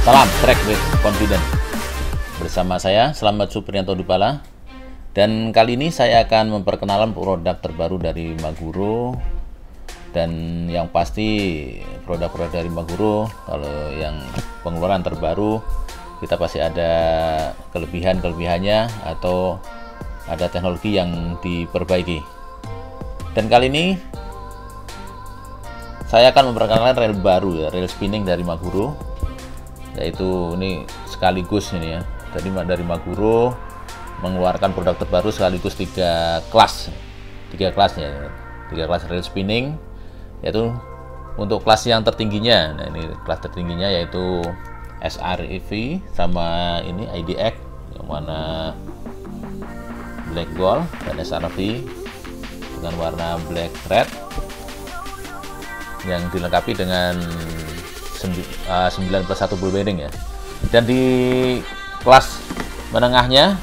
Salam Track with Confidence. Bersama saya Slamet Supriyanto Dupala. Dan kali ini saya akan memperkenalkan produk terbaru dari Maguro. Dan yang pasti produk-produk dari Maguro, kalau yang pengeluaran terbaru, kita pasti ada kelebihan-kelebihannya atau ada teknologi yang diperbaiki. Dan kali ini saya akan memperkenalkan reel baru ya, reel spinning dari Maguro. Yaitu ini sekaligus ini ya. Tadi dari Maguro mengeluarkan produk terbaru sekaligus tiga kelas reel spinning, yaitu untuk kelas yang tertingginya. Nah, ini kelas tertingginya yaitu SREV sama ini IDX yang mana black gold, dan SRV dengan warna black red yang dilengkapi dengan 9+1 ball bearing ya. Dan di kelas menengahnya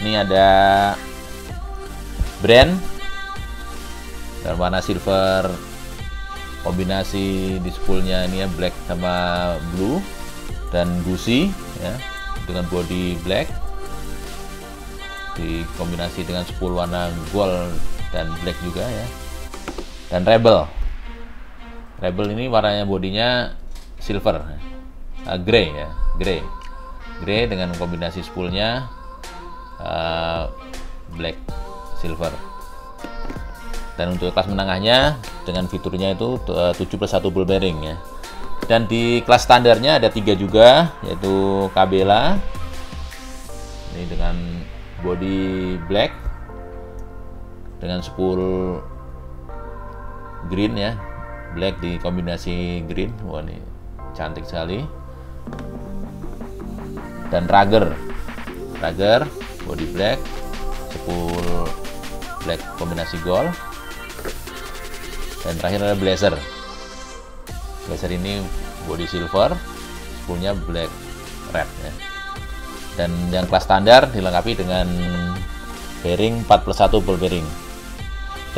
ini ada brand dan warna silver, kombinasi di spoolnya ini ya black sama blue, dan busi ya dengan body black dikombinasi dengan spool warna gold dan black juga ya. Dan Rebel ini warnanya bodinya silver, grey ya, grey dengan kombinasi spoolnya black silver. Dan untuk kelas menengahnya dengan fiturnya itu 7+1 ball bearing ya. Dan di kelas standarnya ada 3 juga, yaitu Cabela ini dengan body black dengan spool green ya, black dikombinasi green. Wah, ini cantik sekali. Dan Rager body black, spool black kombinasi gold. Dan terakhir ada Blazer ini body silver, spoolnya black red ya. Dan yang kelas standar dilengkapi dengan bearing 4+1 ball bearing.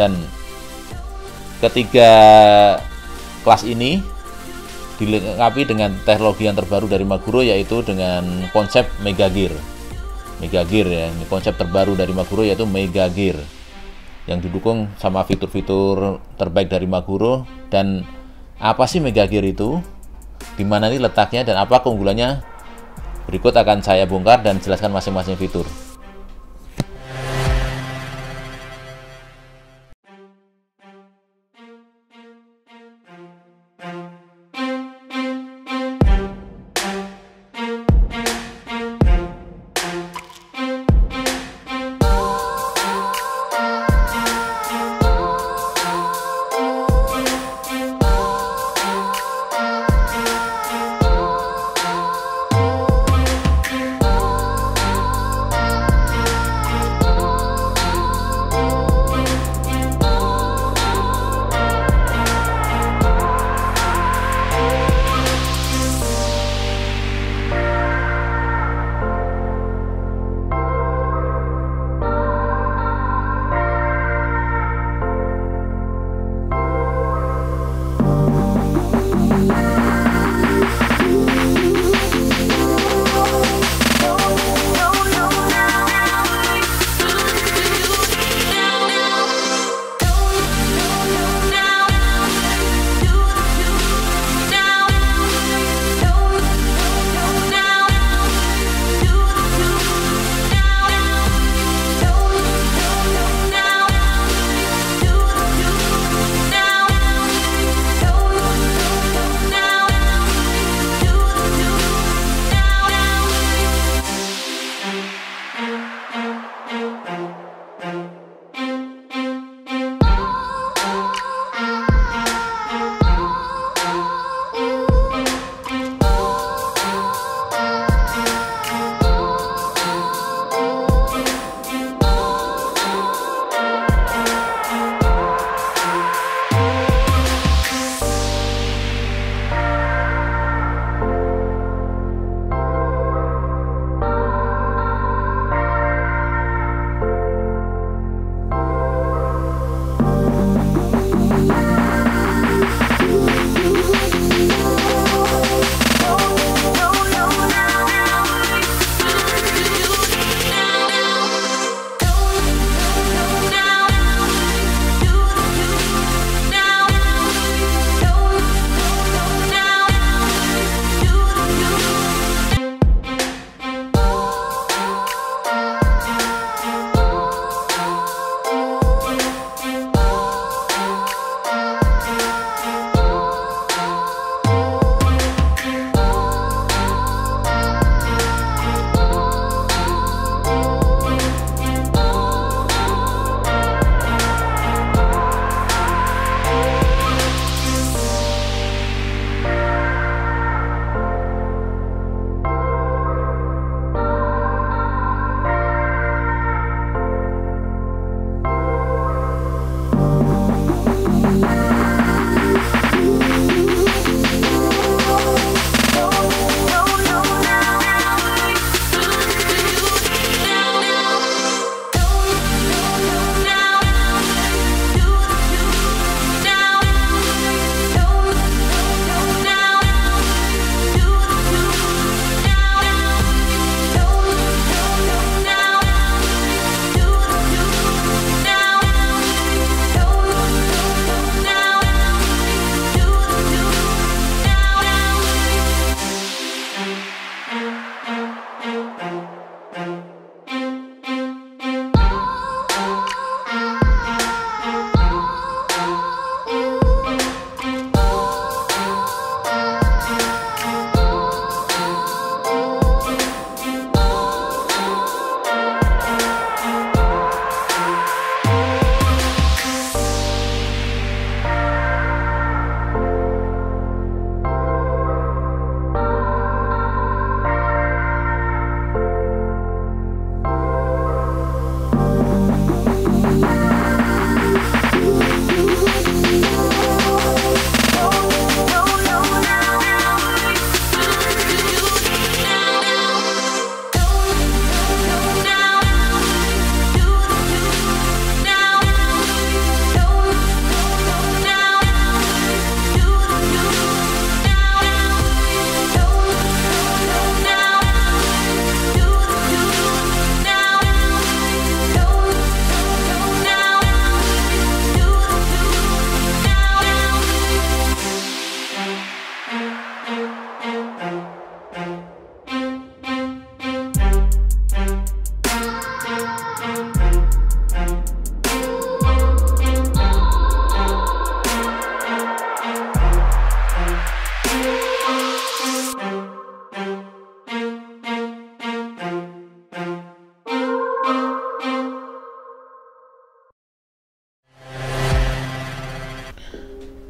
Dan ketiga kelas ini dilengkapi dengan teknologi yang terbaru dari Maguro, yaitu dengan konsep Mega Gear ya. Ini konsep terbaru dari Maguro yaitu Mega Gear yang didukung sama fitur-fitur terbaik dari Maguro. Dan apa sih Mega Gear itu? Di mana nih letaknya dan apa keunggulannya? Berikut akan saya bongkar dan jelaskan masing-masing fitur.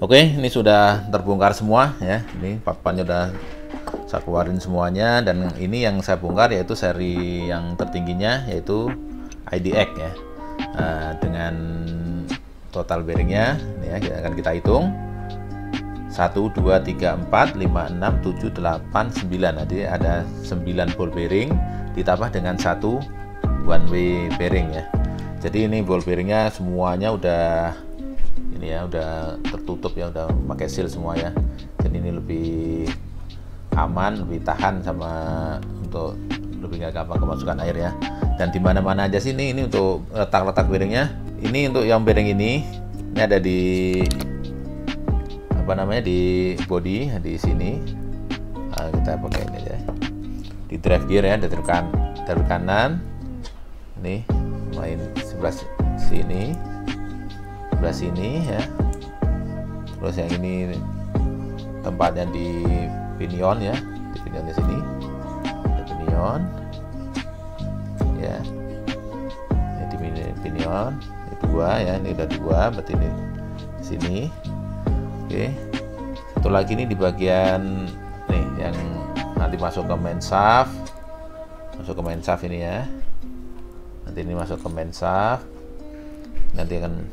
Oke, ini sudah terbongkar semua ya. Ini papannya udah saya keluarin semuanya, dan ini yang saya bongkar yaitu seri yang tertingginya yaitu IDX ya. Dengan total bearingnya ya, akan kita hitung 1, 2, 3, 4, 5, 6, 7, 8, 9. Jadi ada 9 ball bearing ditambah dengan 1 one way bearing ya. Jadi ini ball bearingnya semuanya udah ini ya, udah tertutup ya, udah pakai seal semua ya. Jadi ini lebih aman, lebih tahan, sama untuk lebih nggak gampang kemasukan air ya. Dan di mana-mana aja sini ini untuk letak-letak bearingnya. Ini untuk yang bearing ini ada di apa namanya, di body di sini. Kita pakai ini ya, di drive gear ya, dari kanan. Nih main sebelah sini, sebelah sini ya. Terus yang ini tempatnya di pinion ya, di pinion di sini ada pinion ya. Ini di pinion ini 2 ya, ini udah 2, berarti ini di sini. Oke, satu lagi nih di bagian nih yang nanti masuk ke main shaft, ini ya. Nanti ini masuk ke main shaft, nanti akan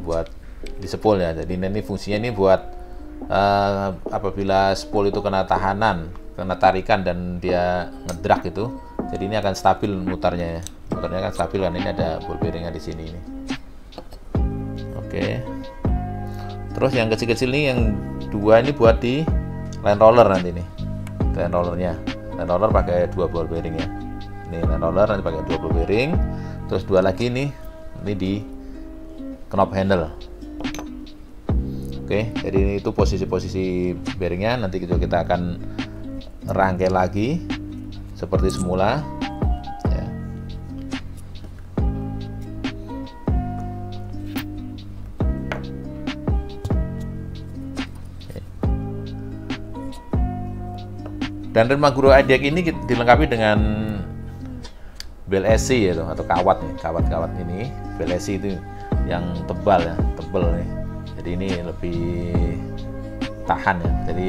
buat di spool ya. Jadi ini fungsinya ini buat apabila spool itu kena tahanan, kena tarikan dan dia ngedrak itu, jadi ini akan stabil mutarnya ya. Mutarnya akan stabil kan, ini ada ball bearingnya di sini ini. Oke. Terus yang kecil-kecil nih, yang 2 ini buat di line roller nanti nih. Line rollernya, line roller pakai 2 ball bearing ya. Ini line roller nanti pakai 2 ball bearing. Terus 2 lagi nih, ini di knob handle. Oke, jadi ini itu posisi-posisi bearingnya. Nanti kita akan rangkai lagi seperti semula ya. Dan Renmaguro IDX ini dilengkapi dengan bel esi ya, atau kawat nih, kawat ini bel esi itu yang tebal ya, tebel nih. Jadi ini lebih tahan ya. Jadi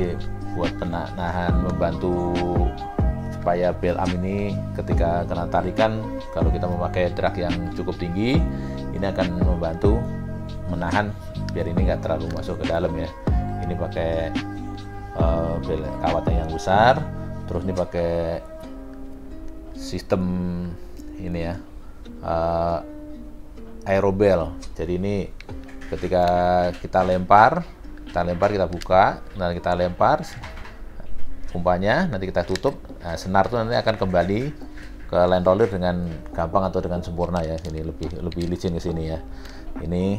buat nahan, membantu supaya bel arm ini ketika kena tarikan, kalau kita memakai drag yang cukup tinggi, ini akan membantu menahan biar ini nggak terlalu masuk ke dalam ya. Ini pakai bel kawatnya yang besar, terus ini pakai sistem ini ya, aerobel. Jadi ini ketika kita lempar kita buka, nah kita lempar umpanya, nanti kita tutup, nah, senar itu nanti akan kembali ke line roller dengan gampang atau dengan sempurna ya. Ini lebih licin ke sini ya. Ini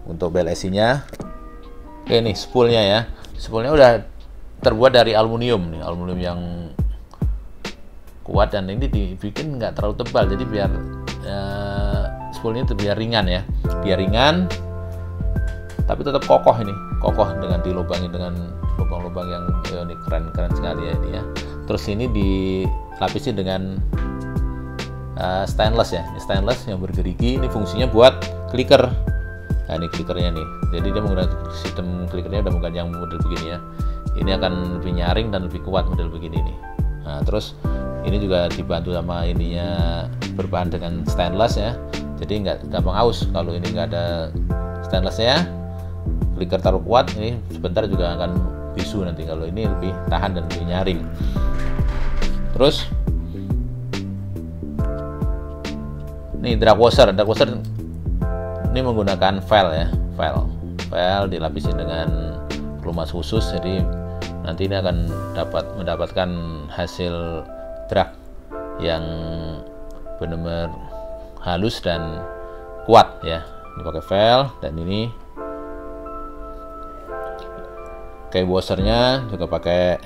untuk bel esi-nya. Oke, nih spoolnya ya. Spoolnya udah terbuat dari aluminium nih, aluminium yang kuat, dan ini dibikin nggak terlalu tebal, jadi biar spoolnya itu biar ringan ya, biar ringan tapi tetap kokoh. Ini kokoh dengan dilubangi dengan lubang-lubang yang ini keren sekali ya ini ya. Terus ini dilapisi dengan stainless ya, ini stainless yang bergerigi. Ini fungsinya buat clicker. Nah ini clickernya nih, jadi dia menggunakan sistem clickernya udah bukan yang model begini ya. Ini akan lebih nyaring dan lebih kuat model begini nih. Nah terus ini juga dibantu sama ininya, berbahan dengan stainless ya, jadi nggak gampang aus. Kalau ini nggak ada stainlessnya, clicker taruh kuat, ini sebentar juga akan bisu nanti. Kalau ini lebih tahan dan lebih nyaring. Terus nih drag washer ini menggunakan file ya, file dilapisi dengan pelumas khusus, jadi nanti ini akan mendapatkan hasil drag yang benar-benar halus dan kuat ya. Ini pakai file, dan ini kayak washernya juga pakai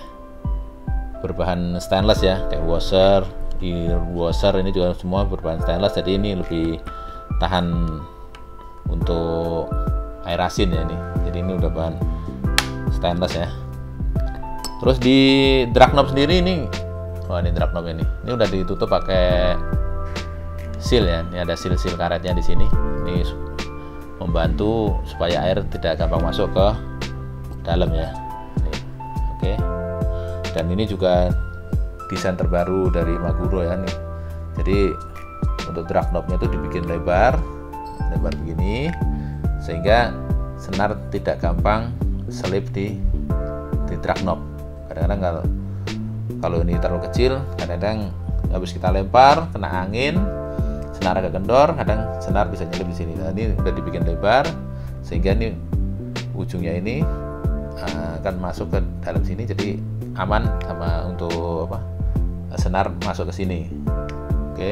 berbahan stainless ya, kayak washer, ear washer ini juga semua berbahan stainless, jadi ini lebih tahan untuk air asin ya ini. Jadi ini udah bahan stainless ya. Terus di drag knob sendiri ini, ini drag knob ini udah ditutup pakai seal ya. Ini ada seal karetnya di sini. Ini membantu supaya air tidak gampang masuk ke dalam ya. Nih. Oke. Dan ini juga desain terbaru dari Maguro ya nih. Jadi untuk drag knob-nya itu dibikin lebar begini sehingga senar tidak gampang selip di drag knob. Kadang-kadang kalau ini terlalu kecil, kadang-kadang habis kita lempar kena angin, senar agak kendor, kadang senar bisa nyelip di sini. Nah, ini udah dibikin lebar sehingga ini ujungnya ini akan masuk ke dalam sini, jadi aman sama untuk senar masuk ke sini. Oke.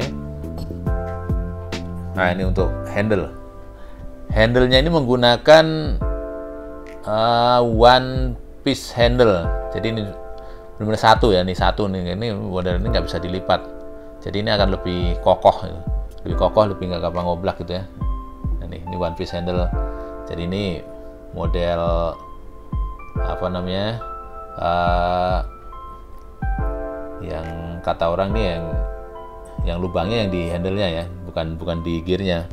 Nah, ini untuk handle-nya ini menggunakan one piece handle. Jadi ini benar-benar satu ya, ini satu nih. Ini model ini nggak bisa dilipat. Jadi ini akan lebih kokoh, lebih nggak gampang ngoblak gitu ya. Nah, ini one piece handle. Jadi ini model apa namanya? Yang kata orang nih yang lubangnya yang di handle-nya ya, bukan di gearnya.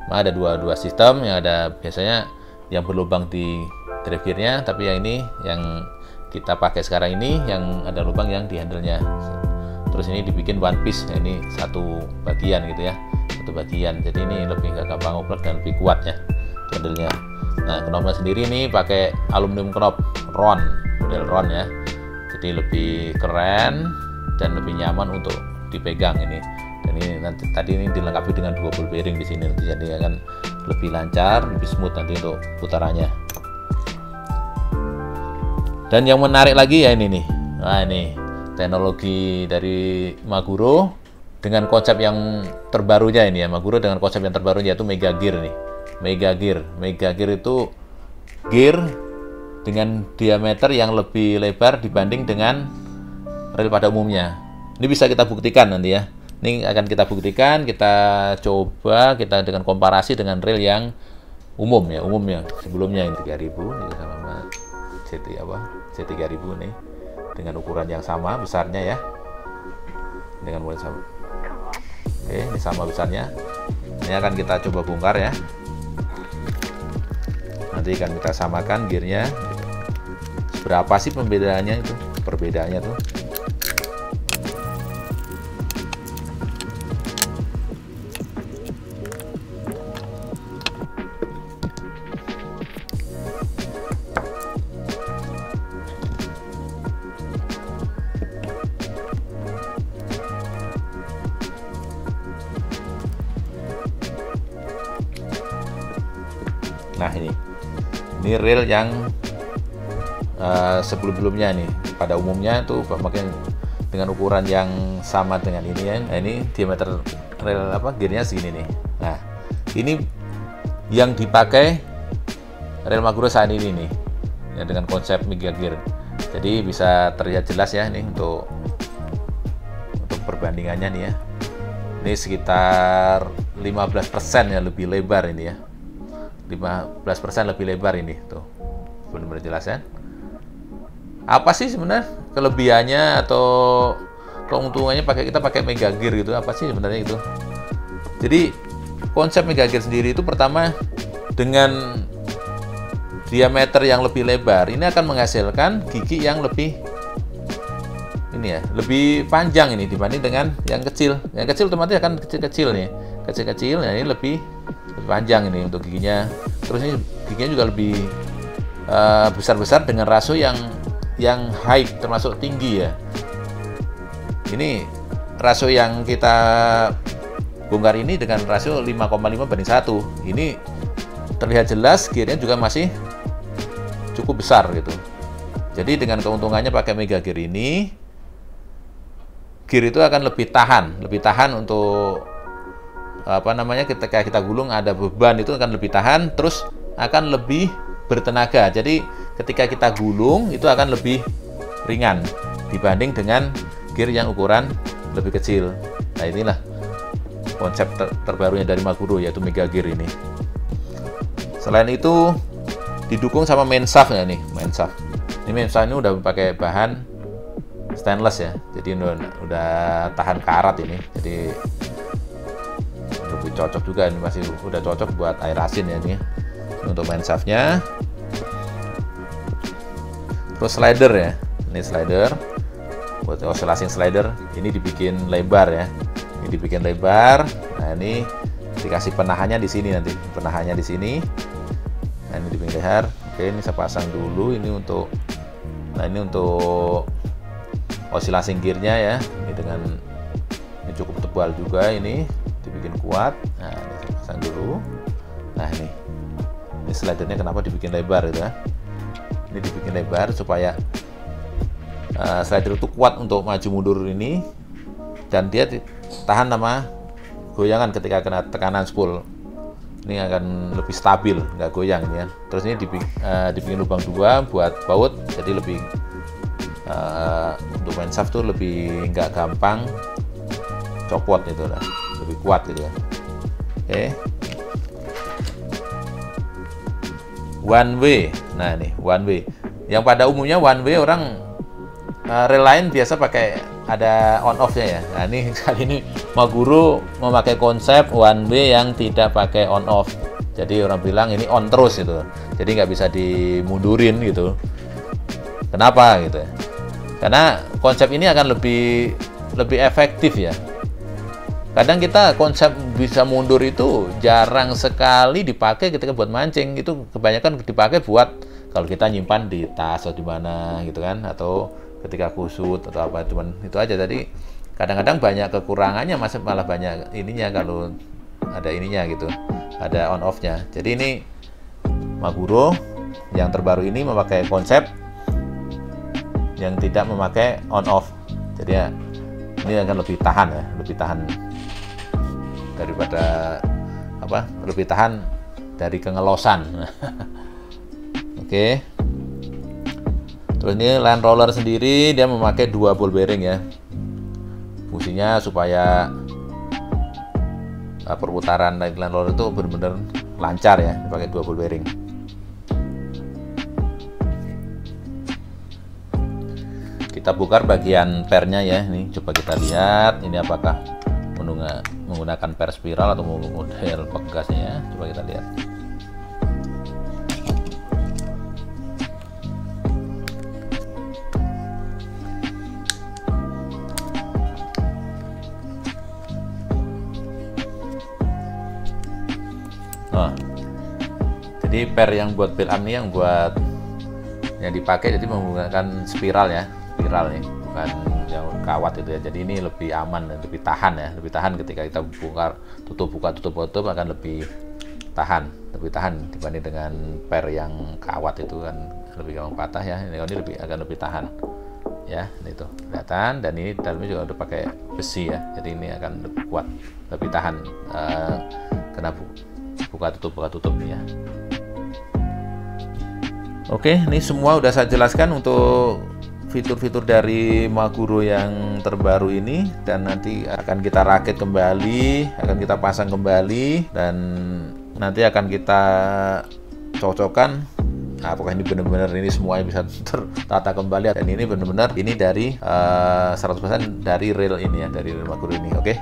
Nah, ada dua sistem, yang ada biasanya yang berlubang di drive gearnya, tapi yang ini yang kita pakai sekarang ini yang ada lubang yang di handle-nya. Terus ini dibikin one piece, ya, ini satu bagian gitu ya, satu bagian. Jadi ini lebih nggak gampang ngoblak dan lebih kuat ya handle-nya. Nah, knobnya sendiri ini pakai aluminium knob round, model round ya. Jadi lebih keren dan lebih nyaman untuk dipegang ini. Dan ini nanti tadi ini dilengkapi dengan 2 ball bearing di sini, jadi akan lebih lancar, lebih smooth nanti untuk putarannya. Dan yang menarik lagi ya ini nih. Nah, ini teknologi dari Maguro dengan konsep yang terbarunya ini ya. Maguro dengan konsep yang terbarunya yaitu Mega Gear nih. Mega Gear itu gear dengan diameter yang lebih lebar dibanding dengan rel pada umumnya. Ini bisa kita buktikan nanti ya. Ini akan kita buktikan, kita coba kita dengan komparasi dengan rel yang umumnya sebelumnya ini 3000 ini sama C3000 nih dengan ukuran yang sama besarnya ya, dengan ukuran sama. Oke, ini sama besarnya. Ini akan kita coba bongkar ya. Nanti akan kita samakan gearnya. Berapa sih perbedaannya tuh? Nah, ini rel yang sebelum-sebelumnya nih, pada umumnya itu makin dengan ukuran yang sama dengan ini ya. Nah, ini diameter rel gearnya segini nih. Nah, ini yang dipakai rel Maguro saat ini nih ya, dengan konsep Mega Gear. Jadi bisa terlihat jelas ya nih untuk perbandingannya nih ya. Ini sekitar 15% ya lebih lebar ini ya. 15% lebih lebar ini tuh, benar-benar jelas ya. Apa sih sebenarnya kelebihannya atau keuntungannya kita pakai Mega Gear gitu? Apa sih sebenarnya itu? Jadi konsep Mega Gear sendiri itu pertama dengan diameter yang lebih lebar ini akan menghasilkan gigi yang lebih lebih panjang ini dibanding dengan yang kecil. Yang kecil otomatis akan kecil-kecil nih, kecil-kecil. Nah, ini lebih panjang ini untuk giginya. Terus ini giginya juga lebih besar-besar dengan rasio yang high, termasuk tinggi ya. Ini rasio yang kita bongkar ini dengan rasio 5,5 banding 1. Ini terlihat jelas gearnya juga masih cukup besar gitu. Jadi dengan keuntungannya pakai Mega Gear ini, gear itu akan lebih tahan untuk ketika kita gulung ada beban itu akan lebih tahan, terus akan lebih bertenaga. Jadi ketika kita gulung itu akan lebih ringan dibanding dengan gear yang ukuran lebih kecil. Nah, inilah konsep terbarunya dari Maguro yaitu Mega Gear ini. Selain itu didukung sama main shaft ya nih, main shaft. Ini main shaft ini udah pakai bahan stainless ya. Jadi udah tahan karat ini. Jadi lebih cocok juga, ini masih udah cocok buat air asin ya nih. Untuk main shaftnya Terus slider ya, ini slider buat oscillation slider, ini dibikin lebar ya, ini dibikin lebar. Nah ini dikasih penahannya di sini, nanti penahannya di sini. Nah ini dibikin lebar. Oke, ini saya pasang dulu ini untuk, nah ini untuk oscillation gearnya ya, ini dengan ini cukup tebal juga, ini dibikin kuat. Nah ini saya pasang dulu. Nah ini slidernya kenapa dibikin lebar gitu ya, ini dibikin lebar supaya slider itu kuat untuk maju mundur ini, dan dia tahan sama goyangan ketika kena tekanan spool. Ini akan lebih stabil, nggak goyang ini ya. Terus ini dibikin lubang 2 buat baut, jadi lebih untuk main shaft tuh lebih nggak gampang copot gitu lah, lebih kuat gitu ya. Oke, one way. Nah ini one way, yang pada umumnya one way orang rel lain biasa pakai ada on off-nya ya. Nah ini kali ini Maguro memakai konsep one way yang tidak pakai on off. Jadi orang bilang ini on terus gitu. Jadi nggak bisa dimundurin gitu. Kenapa gitu ya? Karena konsep ini akan lebih efektif ya. Kadang kita konsep bisa mundur itu jarang sekali dipakai ketika buat mancing. Itu kebanyakan dipakai buat kalau kita nyimpan di tas atau di mana gitu kan, atau ketika kusut atau apa, cuman itu aja. Jadi kadang-kadang banyak kekurangannya, malah banyak ininya kalau ada ininya gitu, ada on off-nya. Jadi ini Maguro yang terbaru ini memakai konsep yang tidak memakai on off. Jadi ya ini akan lebih tahan ya, lebih tahan daripada apa? Lebih tahan dari kengelosan. Oke. Terus ini land roller sendiri dia memakai 2 ball bearing ya. Fungsinya supaya perputaran dari land roller itu benar-benar lancar ya, dipakai 2 ball bearing. Kita bongkar bagian pernya ya. Ini coba kita lihat ini apakah menggunakan per spiral atau model pegasnya ya. Coba kita lihat. Nah, jadi per yang buat build up nih, yang dipakai jadi menggunakan spiral ya, spiral nih, bukan yang kawat itu ya. Jadi ini lebih aman dan lebih tahan ya, lebih tahan ketika kita bongkar, buka tutup akan lebih tahan dibanding dengan per yang kawat itu kan lebih gampang patah ya. Ini akan lebih tahan ya. Ini tuh kelihatan, dan ini dalamnya juga udah pakai besi ya, jadi ini akan lebih kuat, lebih tahan kena buka tutup ya. Oke, ini semua udah saya jelaskan untuk fitur-fitur dari Maguro yang terbaru ini, dan nanti akan kita rakit kembali, akan kita pasang kembali, dan nanti akan kita cocokkan apakah ini benar-benar ini semuanya bisa tertata kembali, dan ini benar-benar ini dari 100% dari reel ini ya, dari reel Maguro ini. Oke.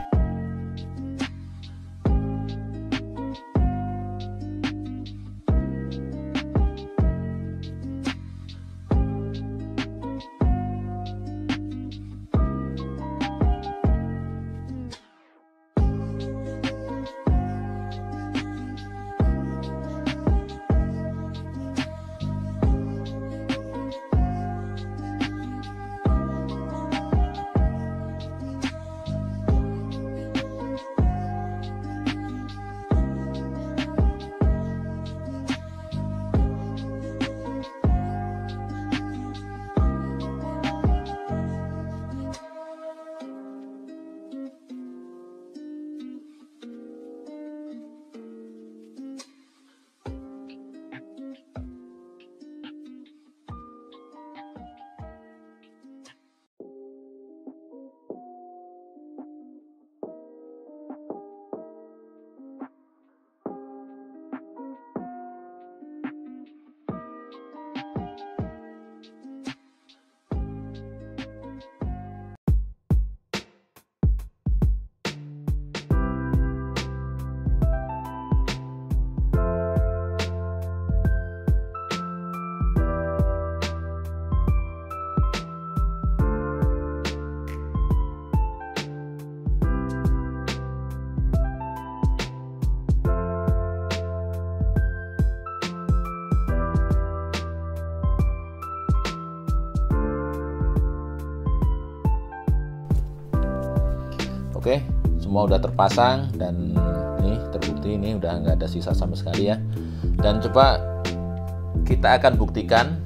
Oke, semua udah terpasang dan ini terbukti, ini udah nggak ada sisa sama sekali ya. Dan coba kita akan buktikan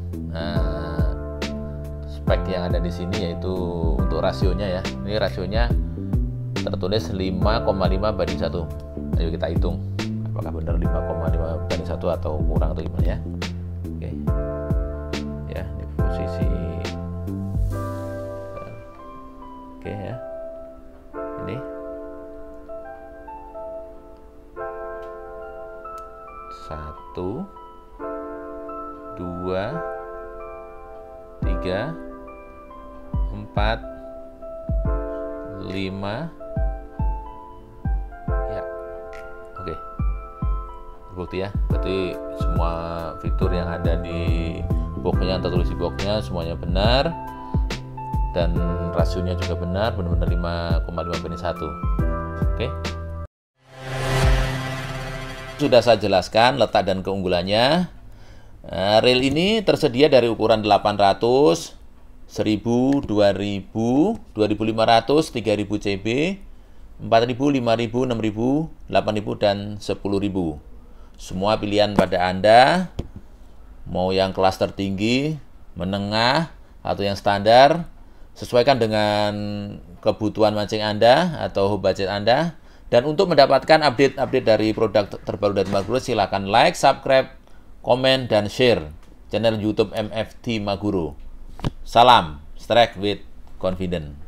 spek yang ada di sini, yaitu untuk rasionya ya. Ini rasionya tertulis 5,5:1. Ayo kita hitung apakah benar 5,5:1 atau kurang atau gimana ya. Oke. Ya, di posisi oke ya. Ini 1 2 3 4 5 ya. Oke, terbukti ya. Berarti semua fitur yang ada di boxnya, tertulis di boxnya semuanya benar, dan rasionya juga benar, benar-benar 5,5:1. Oke, sudah saya jelaskan letak dan keunggulannya. Rail ini tersedia dari ukuran 800, 1000, 2000, 2500, 3000 CB, 4000, 5000, 6000, 8000, dan 10.000. Semua pilihan pada Anda, mau yang kelas tertinggi, menengah, atau yang standar, sesuaikan dengan kebutuhan mancing Anda atau budget Anda. Dan untuk mendapatkan update-update dari produk terbaru dari Maguro, silakan like, subscribe, komen, dan share channel YouTube MFT Maguro. Salam, strike with confidence.